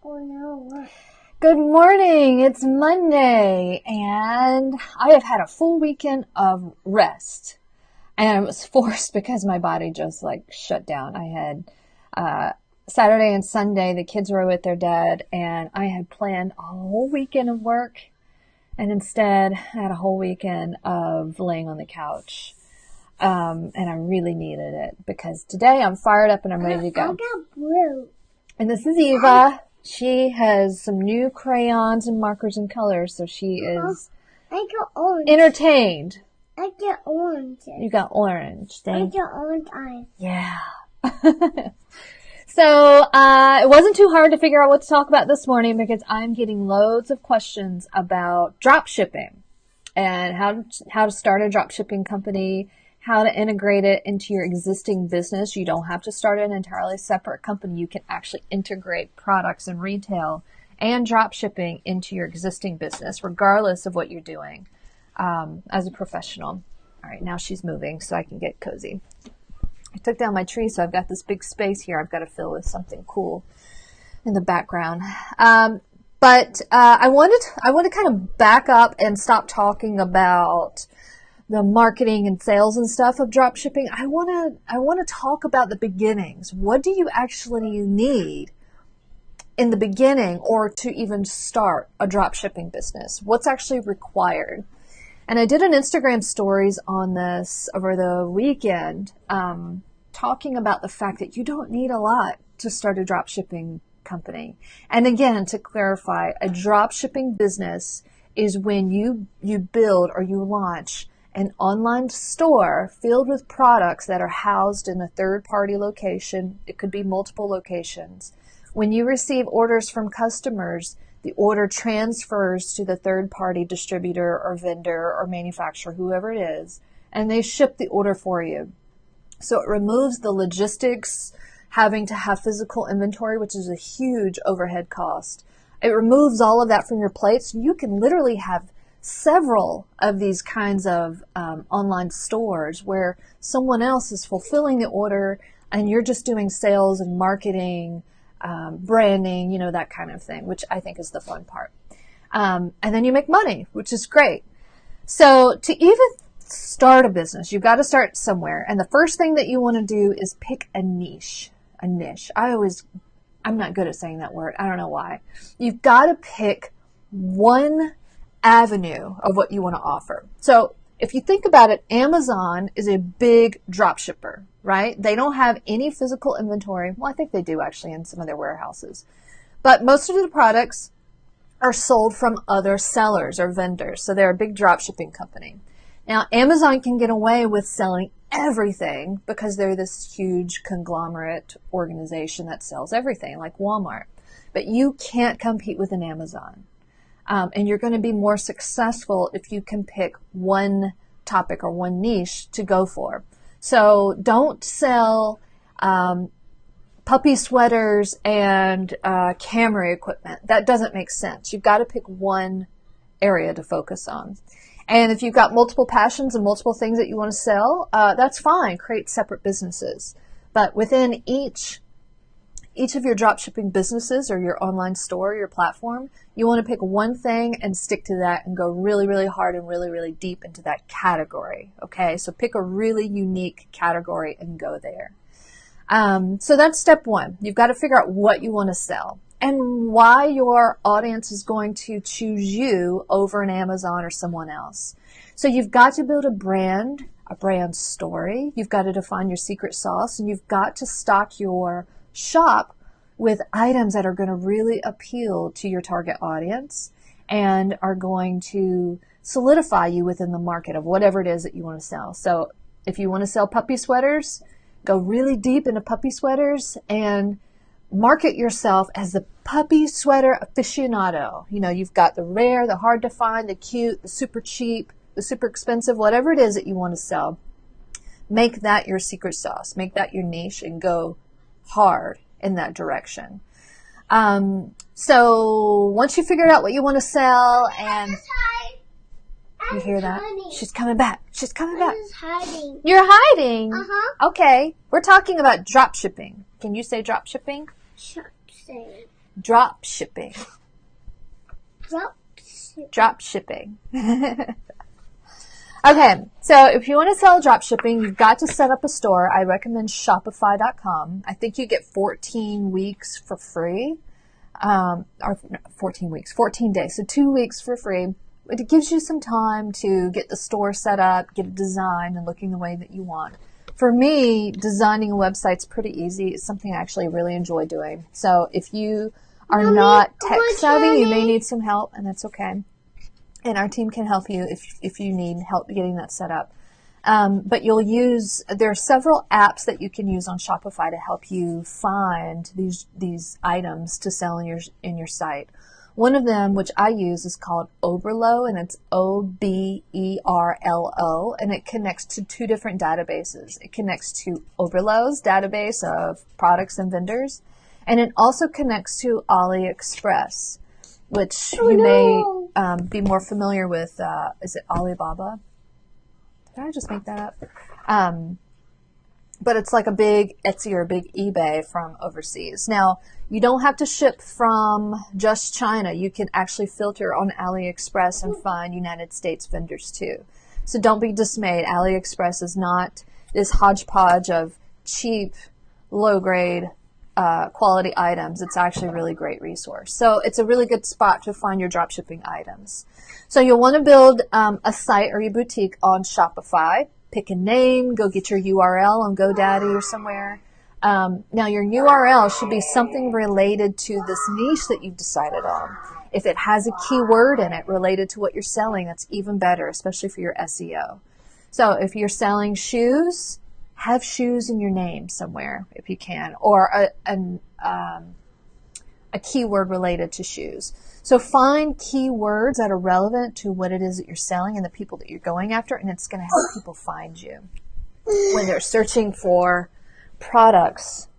Oh no. Good morning. It's Monday, and I have had a full weekend of rest. And I was forced because my body just shut down. I had Saturday and Sunday, the kids were with their dad, and I had planned a whole weekend of work, and instead I had a whole weekend of laying on the couch. And I really needed it because today I'm fired up and I'm ready to go. I got blue. And this is Eva. She has some new crayons and markers and colors, so she is I got orange. entertained. I got orange. You got orange. I got orange eyes. Yeah. So it wasn't too hard to figure out what to talk about this morning because I'm getting loads of questions about drop shipping and how to start a drop shipping company, how to integrate it into your existing business. You don't have to start an entirely separate company. You can actually integrate products and retail and drop shipping into your existing business, regardless of what you're doing as a professional. All right, now she's moving so I can get cozy. I took down my tree, so I've got this big space here I've got to fill with something cool in the background. But I want to kind of back up and stop talking about the marketing and sales and stuff of drop shipping. I want to talk about the beginnings. What do you actually need in the beginning or to even start a drop shipping business? What's actually required? And I did an Instagram stories on this over the weekend, talking about the fact that you don't need a lot to start a drop shipping company. And again, to clarify, a drop shipping business is when you build or you launch an online store filled with products that are housed in a third-party location. It could be multiple locations. When you receive orders from customers, the order transfers to the third-party distributor or vendor or manufacturer, whoever it is, and they ship the order for you. So it removes the logistics, having to have physical inventory, which is a huge overhead cost. It removes all of that from your plate, so you can literally have several of these kinds of online stores where someone else is fulfilling the order and you're just doing sales and marketing, branding, that kind of thing, which I think is the fun part. And then you make money, which is great. So to even start a business, you've got to start somewhere. And the first thing that you want to do is pick a niche. A niche. I'm not good at saying that word. I don't know why. You've got to pick one avenue of what you want to offer. So if you think about it, Amazon is a big drop shipper, right? They don't have any physical inventory. Well, I think they do actually in some of their warehouses. But most of the products are sold from other sellers or vendors. So they're a big drop shipping company. Now, Amazon can get away with selling everything because they're this huge conglomerate organization that sells everything like Walmart. But you can't compete with an Amazon. And you're going to be more successful if you can pick one topic or one niche to go for. So don't sell puppy sweaters and camera equipment. That doesn't make sense. You've got to pick one area to focus on. And if you've got multiple passions and multiple things that you want to sell, that's fine. Create separate businesses. But within each of your dropshipping businesses or your online store, your platform, you want to pick one thing and stick to that and go really, really hard and really, really deep into that category. Okay, so pick a really unique category and go there. So that's step one. You've got to figure out what you want to sell and why your audience is going to choose you over an Amazon or someone else. So you've got to build a brand story. You've got to define your secret sauce, and you've got to stock your shop with items that are going to really appeal to your target audience and are going to solidify you within the market of whatever it is that you want to sell. So if you want to sell puppy sweaters, go really deep into puppy sweaters and market yourself as the puppy sweater aficionado. You've got the rare, the hard to find, the cute, the super cheap, the super expensive, whatever it is that you want to sell. Make that your secret sauce. Make that your niche and go hard in that direction. So once you figured out what you want to sell and you hear that? She's coming back. She's coming back. Hiding. You're hiding? Uh-huh. Okay. We're talking about drop shipping. Can you say drop shipping? Say. Drop shipping. Drop shipping. Okay, so if you want to sell drop shipping, you've got to set up a store. I recommend Shopify.com. I think you get 14 weeks for free, or 14 weeks, 14 days, so 2 weeks for free. It gives you some time to get the store set up, get it designed and looking the way that you want. For me, designing a website's pretty easy. It's something I actually really enjoy doing. So if you are not tech savvy, you may need some help, and that's okay. And our team can help you if you need help getting that set up. But there are several apps that you can use on Shopify to help you find these items to sell in your site. One of them, which I use, is called Oberlo, and it's Oberlo, and it connects to 2 different databases. It connects to Oberlo's database of products and vendors, and it also connects to AliExpress, which you may be more familiar with. Is it Alibaba? Did I just make that up? But it's like a big Etsy or a big eBay from overseas. Now, you don't have to ship from just China. You can actually filter on AliExpress and find United States vendors too. So don't be dismayed. AliExpress is not this hodgepodge of cheap, low-grade, quality items. It's actually a really great resource. So it's a really good spot to find your dropshipping items. So you'll want to build a site or your boutique on Shopify. Pick a name, go get your URL on GoDaddy or somewhere. Now your URL should be something related to this niche that you've decided on. If it has a keyword in it related to what you're selling, that's even better, especially for your SEO. So if you're selling shoes, have shoes in your name somewhere if you can, or a keyword related to shoes. So find keywords that are relevant to what it is that you're selling and the people that you're going after, and it's going to help people find you when they're searching for products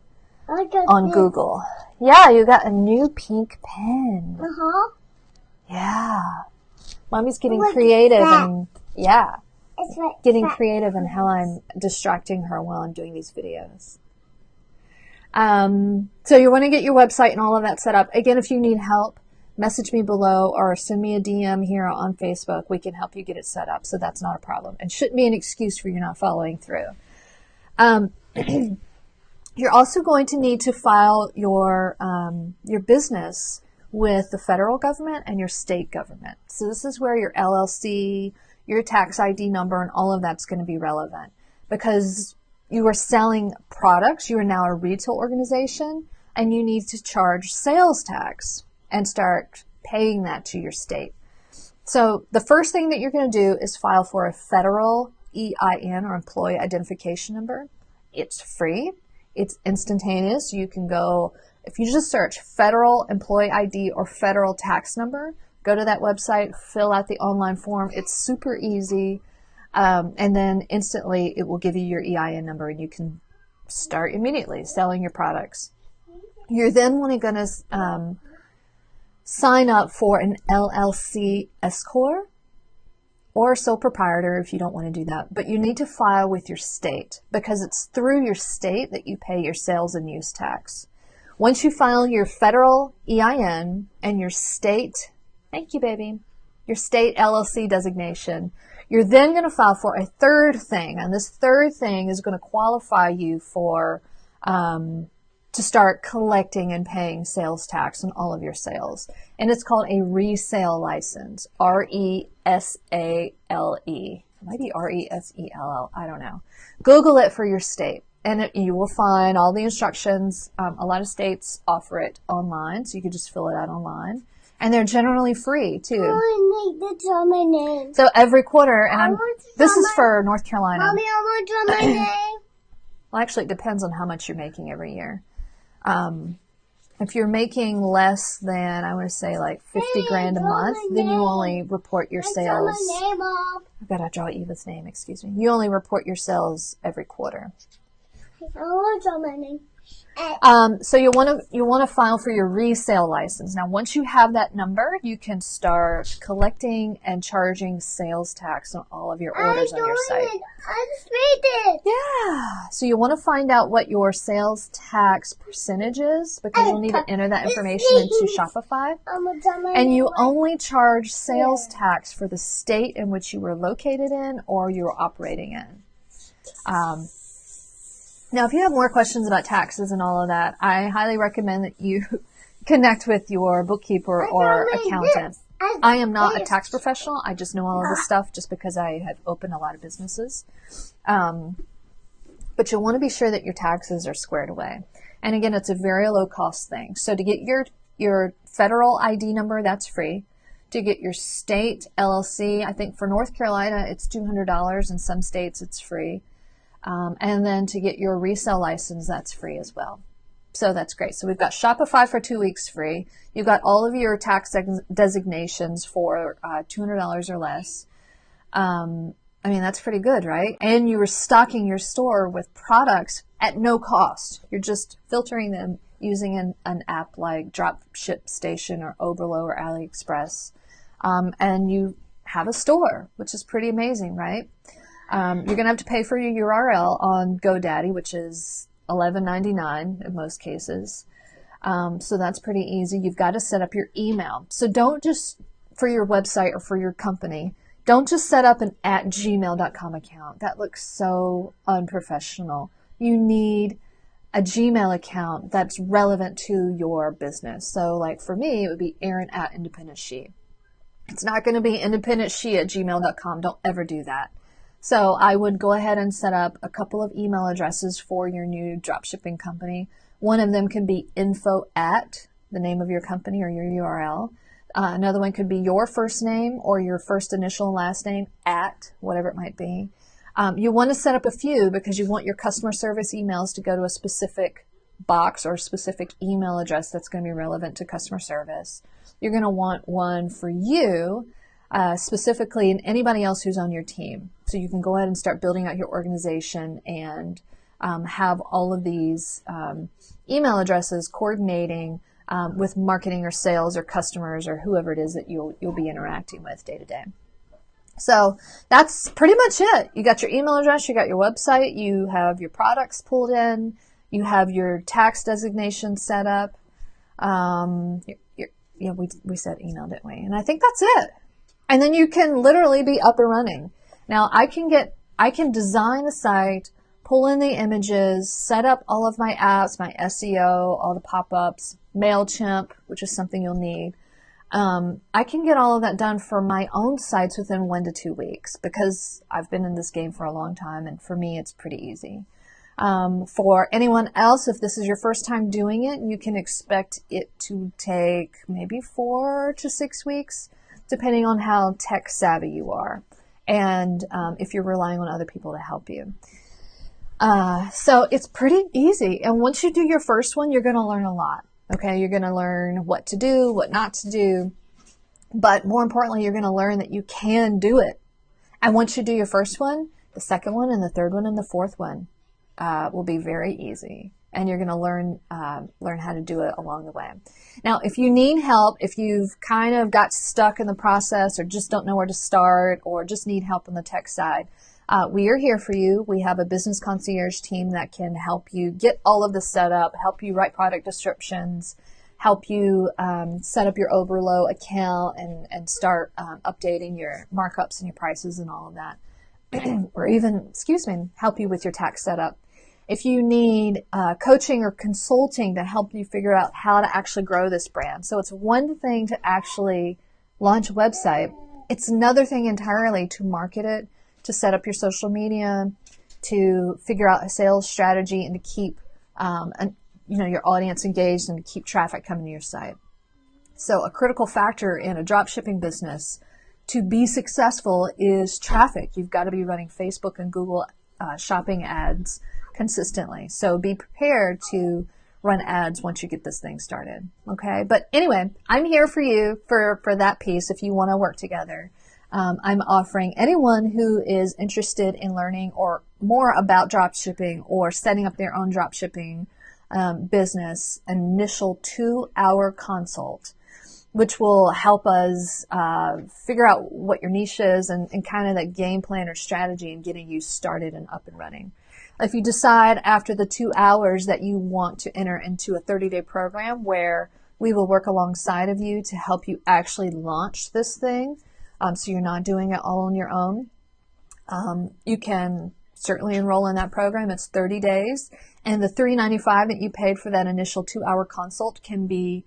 on Google. Yeah, you got a new pink pen. Yeah. Mommy's getting creative and getting creative in how I'm distracting her while I'm doing these videos. So you want to get your website and all of that set up. Again, if you need help, message me below or send me a DM here on Facebook. We can help you get it set up, so that's not a problem. And shouldn't be an excuse for you not following through. You're also going to need to file your business with the federal government and your state government. So this is where your LLC, your tax ID number, and all of that's going to be relevant because you are selling products. You are now a retail organization, and you need to charge sales tax and start paying that to your state. So the first thing that you're going to do is file for a federal EIN or employee identification number. It's free. It's instantaneous. You can go, if you just search federal employee ID or federal tax number, go to that website, fill out the online form. It's super easy. And then instantly it will give you your EIN number and you can start immediately selling your products. You're then going to sign up for an LLC S-Corp or sole proprietor if you don't want to do that. But you need to file with your state because it's through your state that you pay your sales and use tax. Once you file your federal EIN and your state, thank you, baby, your state LLC designation, you're then going to file for a third thing. And this third thing is going to qualify you for to start collecting and paying sales tax on all of your sales. And it's called a resale license, RESALE. It might be RESELL, I don't know. Google it for your state, and you will find all the instructions. A lot of states offer it online, so you can just fill it out online. And they're generally free, too. I need to draw my name. So every quarter, and this is for North Carolina. Mommy, I want to draw my name. Well, actually, it depends on how much you're making every year. If you're making less than, I want to say like 50 grand a month, then you only report your sales. I've got to draw Eva's name, excuse me. You only report your sales every quarter. I want to draw my name. So you want to file for your resale license. Now, once you have that number, you can start collecting and charging sales tax on all of your orders on your site. I just read it. Yeah. So you want to find out what your sales tax percentage is, because you'll need to enter that information into Shopify. And you only charge sales tax for the state in which you were located in or you were operating in. Now, if you have more questions about taxes and all of that, I highly recommend that you connect with your bookkeeper or accountant. I am not a tax professional. I just know all of this stuff just because I have opened a lot of businesses. But you'll want to be sure that your taxes are squared away. And again, it's a very low cost thing. So to get your federal ID number, that's free. To get your state LLC, I think for North Carolina, it's $200. In some states, it's free. And then to get your resale license, that's free as well. So that's great. So we've got Shopify for 2 weeks free. You've got all of your tax designations for $200 or less. I mean, that's pretty good, right? And you were stocking your store with products at no cost. You're just filtering them using an app like DropShipStation or Oberlo or AliExpress. And you have a store, which is pretty amazing, right? You're going to have to pay for your URL on GoDaddy, which is $11.99 in most cases. So that's pretty easy. You've got to set up your email. So don't just, for your website or for your company, don't just set up an @gmail.com account. That looks so unprofessional. You need a Gmail account that's relevant to your business. So like for me, it would be Erin @IndependentShe. It's not going to be IndependentShe@gmail.com. Don't ever do that. So I would go ahead and set up a couple of email addresses for your new dropshipping company. One of them can be info@ the name of your company or your URL. Another one could be your first name or your first initial and last name @ whatever it might be. You want to set up a few because you want your customer service emails to go to a specific box or specific email address that's going to be relevant to customer service. You're going to want one for you specifically and anybody else who's on your team. So you can go ahead and start building out your organization and have all of these email addresses coordinating with marketing or sales or customers or whoever it is that you'll be interacting with day to day. So that's pretty much it. You got your email address, you got your website, you have your products pulled in, you have your tax designation set up. Yeah, we said email, didn't we? And I think that's it. And then you can literally be up and running. Now I can design the site, pull in the images, set up all of my apps, my SEO, all the pop-ups, MailChimp, which is something you'll need. I can get all of that done for my own sites within 1 to 2 weeks because I've been in this game for a long time, and for me, it's pretty easy. For anyone else, if this is your first time doing it, you can expect it to take maybe 4 to 6 weeks, depending on how tech savvy you are, and if you're relying on other people to help you. So it's pretty easy, and once you do your first one, you're going to learn a lot. Okay, you're going to learn what to do, what not to do, but more importantly, you're going to learn that you can do it. And once you do your first one, the second one and the third one and the fourth one will be very easy, and you're going to learn how to do it along the way. Now, if you need help, if you've kind of got stuck in the process or just don't know where to start or just need help on the tech side, we are here for you. We have a business concierge team that can help you get all of this set up, help you write product descriptions, help you set up your Oberlo account and start updating your markups and your prices and all of that. Or even, help you with your tax setup. If you need coaching or consulting to help you figure out how to actually grow this brand. So it's one thing to actually launch a website. It's another thing entirely to market it, to set up your social media, to figure out a sales strategy, and to keep your audience engaged and to keep traffic coming to your site. So a critical factor in a dropshipping business to be successful is traffic. You've got to be running Facebook and Google shopping ads consistently. So be prepared to run ads once you get this thing started. Okay. But anyway, I'm here for you for that piece if you want to work together. I'm offering anyone who is interested in learning or more about dropshipping or setting up their own dropshipping business an initial 2-hour consult, which will help us figure out what your niche is and kind of that game plan or strategy in getting you started and up and running. If you decide after the 2 hours that you want to enter into a 30-day program where we will work alongside of you to help you actually launch this thing, so you're not doing it all on your own, you can certainly enroll in that program. It's 30 days, and the $395 that you paid for that initial 2-hour consult can be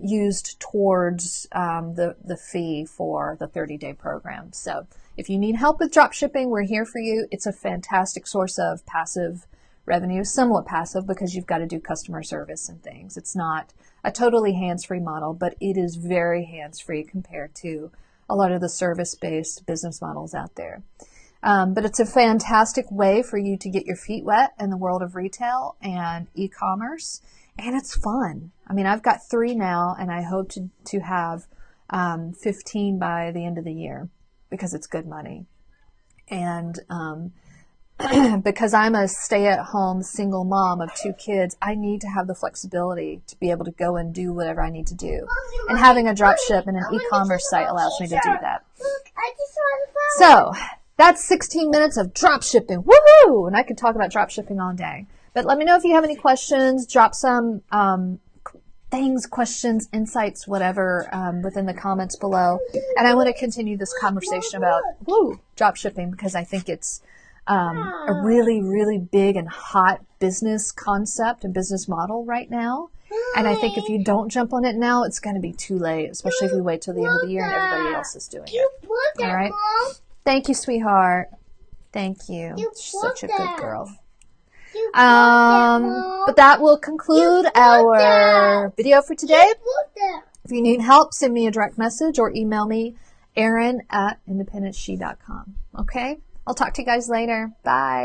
used towards the fee for the 30-day program. So if you need help with drop shipping, we're here for you. It's a fantastic source of passive revenue, somewhat passive because you've got to do customer service and things. It's not a totally hands-free model, but it is very hands-free compared to a lot of the service-based business models out there. But it's a fantastic way for you to get your feet wet in the world of retail and e-commerce, and it's fun. I mean, I've got 3 now, and I hope to have 15 by the end of the year because it's good money. And because I'm a stay-at-home single mom of 2 kids, I need to have the flexibility to be able to go and do whatever I need to do. And having a drop ship and an e-commerce site allows me to do that. So that's 16 minutes of drop shipping. Woohoo! And I could talk about drop shipping all day. But let me know if you have any questions. Drop some things, questions, insights, whatever, within the comments below. And I want to continue this conversation about drop shipping because I think it's a really, really big and hot business concept and business model right now. And I think if you don't jump on it now, it's going to be too late, especially if we wait till the end of the year and everybody else is doing it. All right? Thank you, sweetheart. Thank you. She's such a good girl. But that will conclude our video for today. If you need help, send me a direct message or email me, Erin@independentshe.com. Okay? I'll talk to you guys later. Bye.